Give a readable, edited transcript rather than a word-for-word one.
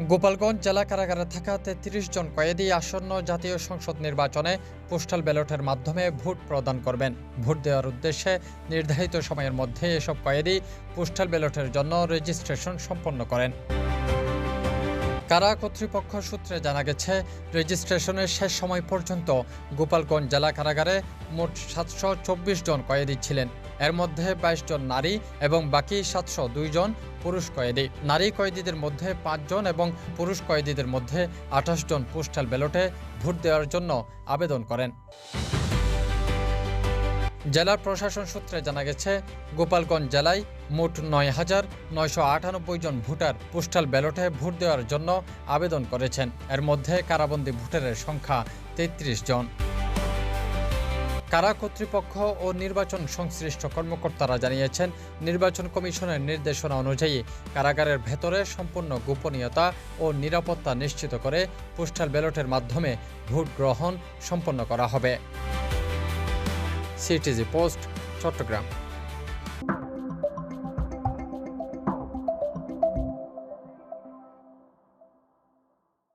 গোপালগঞ্জ জেলা কারাগারে থাকা ৩৩ জন কয়েদি আসন্ন জাতীয় সংসদ নির্বাচনে পোস্টাল ব্যালটের মাধ্যমে ভোট প্রদান করবেন। ভোট দেওয়ার উদ্দেশ্যে নির্ধারিত সময়ের মধ্যে এসব কয়েদি পোস্টাল ব্যালটের জন্য রেজিস্ট্রেশন সম্পন্ন করেন। কারা কর্তৃপক্ষ সূত্রে জানা গেছে, রেজিস্ট্রেশনের শেষ সময় পর্যন্ত গোপালগঞ্জ জেলা কারাগারে মোট ৭২৪ জন কয়েদি ছিলেন। এর মধ্যে ২২ জন নারী এবং বাকি ৭০২ জন পুরুষ কয়েদি। নারী কয়েদিদের মধ্যে ৫ জন এবং পুরুষ কয়েদিদের মধ্যে ২৮ জন পোস্টাল ব্যালটে ভোট দেওয়ার জন্য আবেদন করেন। জেলা প্রশাসন সূত্রে জানা গেছে, গোপালগঞ্জ জেলায় মোট ৯,৯৯৮ জন ভোটার পোস্টাল ব্যালটে ভোট দেওয়ার জন্য আবেদন করেছেন। এর মধ্যে কারাবন্দী ভোটারের সংখ্যা ৩৩ জন। কারা কর্তৃপক্ষ ও নির্বাচন সংশ্লিষ্ট কর্মকর্তারা জানিয়েছেন, নির্বাচন কমিশনের নির্দেশনা অনুযায়ী কারাগারের ভেতরে সম্পূর্ণ গোপনীয়তা ও নিরাপত্তা নিশ্চিত করে পোস্টাল ব্যালটের মাধ্যমে ভোট গ্রহণ সম্পন্ন করা হবে। CTG post, Chittagong.